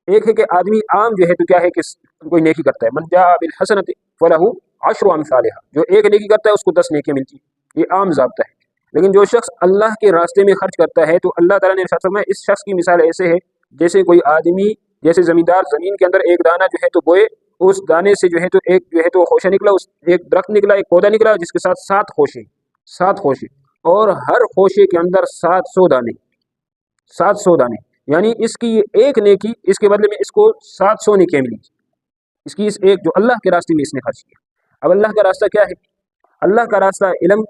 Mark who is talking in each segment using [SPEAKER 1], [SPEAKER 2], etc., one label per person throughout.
[SPEAKER 1] ایک ہے کہ آدمی عام جو ہے تو کیا ہے کہ کوئی نیکی کرتا ہے، من جاء بالحسنۃ فلہ عشر امثالها، جو ایک نیکی کرتا ہے اس کو 10 نیکیاں ملتی ہیں، یہ عام ضابطہ ہے۔ لیکن جو شخص اللہ کے راستے میں خرچ کرتا ہے تو اللہ تعالیٰ نے ارشاد فرمایا اس شخص کی مثال ایسے ہے جیسے کوئی آدمی، جیسے زمیندار زمین کے اندر ایک دانہ جو ہے تو بوئے، اس دانے سے جو ہے تو ایک جو ہے تو خوشہ نکلا، اس ایک درخت نکلا، ایک پودا نکلا جس کے ساتھ 7 خوشے اور ہر خوشے کے اندر 700 دانے، یعنی اس کی یہ ایک نیکی، اس کے بدلے میں اس کو 700 نیکیاں ملی، اس کی اس ایک جو اللہ کے راستے میں اس نے خرچ کیا۔ اب اللہ کا راستہ کیا ہے؟ اللہ کا راستہ علم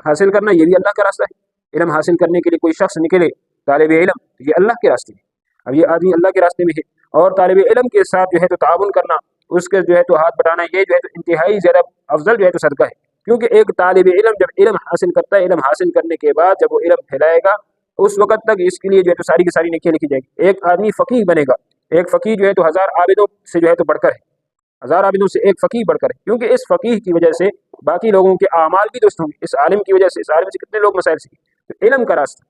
[SPEAKER 1] حاصل کرنا، یہ بھی اللہ کا راستہ ہے۔ علم حاصل کرنے کے لیے کوئی شخص نکلے طالب علم، یہ اللہ کے راستے میں، اب یہ آدمی اللہ کے راستے میں ہے، اور طالب علم کے ساتھ جو ہے تو تعاون کرنا، اس کے جو ہے تو ہاتھ بٹانا، یہ جو ہے تو انتہائی زیادہ افضل جو ہے تو صدقہ ہے، کیونکہ ایک طالب علم جب علم حاصل کرتا ہے، علم حاصل کرنے کے بعد جب وہ علم پھیلائے گا اس وقت تک اس کے لیے جو ہے تو ساری کی ساری نیکیاں لکھی جائے گی۔ ایک آدمی فقیہ بنے گا، ایک فقیہ جو ہے تو 1000 عابدوں سے جو ہے تو بڑھ کر ہے، 1000 عابدوں سے ایک فقیہ بڑھ کر ہے، کیونکہ اس فقیہ کی وجہ سے باقی لوگوں کے اعمال بھی درست ہوں گے، اس عالم کی وجہ سے، اس عالم سے کتنے لوگ مسائل سیکھیں، تو علم کا راستہ۔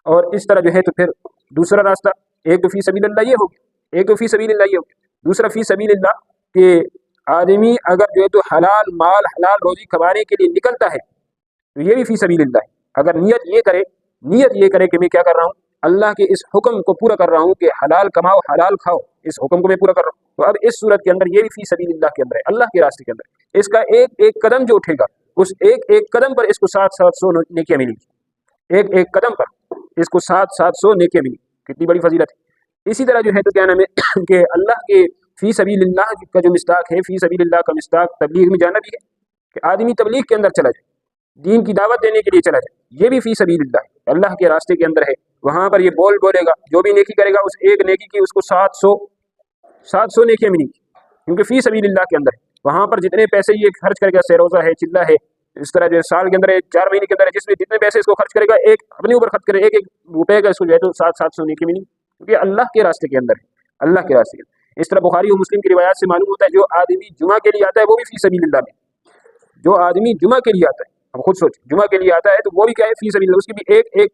[SPEAKER 1] اور اس طرح جو ہے تو پھر دوسرا راستہ، ایک تو فی سبیل اللہ یہ ہو گیا، ایک تو فی سبیل اللہ یہ ہو گیا، دوسرا فی سبیل اللہ کہ آدمی اگر جو ہے تو حلال مال حلال روزی کمانے کے لیے نکلتا ہے تو یہ بھی فی سبیل اللہ ہے۔ اگر نیت یہ کرے کہ میں کیا کر رہا ہوں، اللہ کے اس حکم کو پورا کر رہا ہوں کہ حلال کماؤ حلال کھاؤ، اس حکم کو میں پورا کر رہا ہوں، تو اب اس صورت کے اندر یہ بھی فی سبیل اللہ کے اندر ہے، اللہ کے راستے کے اندر۔ اس کا ایک ایک قدم جو اٹھے گا، اس ایک ایک قدم پر اس کو 700 نیکیاں ملیں گی، ایک ایک قدم پر اس کو 700 نیکیاں ملیں گی، کتنی بڑی فضیلت ہے۔ اسی طرح جو ہے تو کیا نام ہے کہ اللہ کے فی سبیل اللہ کا جو مصداق ہے، فی سبیل اللہ کا مصداق تبلیغ میں جانا بھی ہے، کہ آدمی تبلیغ کے اندر چلا جائے، دین کی دعوت دینے کے لیے چلا جائے، یہ بھی فی سبیل اللہ ہے، اللہ کے راستے کے اندر ہے۔ وہاں پر یہ بولے گا، جو بھی نیکی کرے گا اس ایک نیکی کی اس کو 700 نیکیاں ملیں گی، کیونکہ فی سبیل اللہ کے اندر ہے۔ وہاں پر جتنے پیسے یہ خرچ کرے گا، سیروزہ ہے، چلہ ہے، اس طرح جو سال کے اندر 4 مہینے کے اندر جس میں جتنے پیسے اس کو خرچ کرے گا، ایک اپنے اوپر خرچ کرے، ایک ایک روپے کا اس کو جو ہے تو 700 نیکی ملیں گی، کیونکہ اللہ کے راستے کے اندر ہے، اللہ کے راستے کے اندر۔ اس طرح بخاری اور مسلم کی روایات سے معلوم ہوتا ہے جو آدمی جمعہ کے لیے آتا ہے وہ بھی فی سبیل اللہ میں، جو آدمی جمعہ کے لیے آتا ہے، اب خود سوچ، جمعہ کے لیے آتا ہے تو وہ بھی کیا ہے، فی سبیل اللہ، اس کی بھی ایک ایک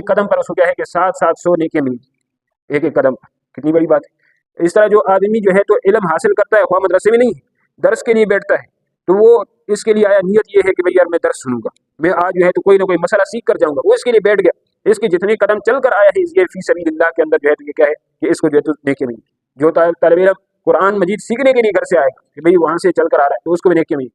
[SPEAKER 1] قدم پر اس کو کیا ہے کہ 700 نیکیاں ملیں گی، ایک ایک قدم پر، کتنی بڑی بات ہے۔ اس طرح جو آدمی جو ہے تو علم حاصل کرتا ہے، خواہ مدرسے میں نہیں ہے، درس کے لیے بیٹھتا ہے، تو وہ اس کے لیے آیا نیت یہ ہے کہ بھئی یار میں درس سنوں گا، میں آج جو ہے تو کوئی نہ کوئی مسئلہ سیکھ کر جاؤں گا، وہ اس کے لیے بیٹھ گیا، اس کے جتنے قدم چل کر آیا ہے یہ فی سبیل اللہ کے اندر جو ہے تو یہ کیا ہے کہ اس کو جو ہے تو نیکیاں ملیں گی۔ جو طالب علم قرآن مجید سیکھنے کے لیے گھر سے آئے گا کہ بھئی وہاں سے چل کر آ رہا ہے تو اس کو بھی نیکیاں ملیں گی۔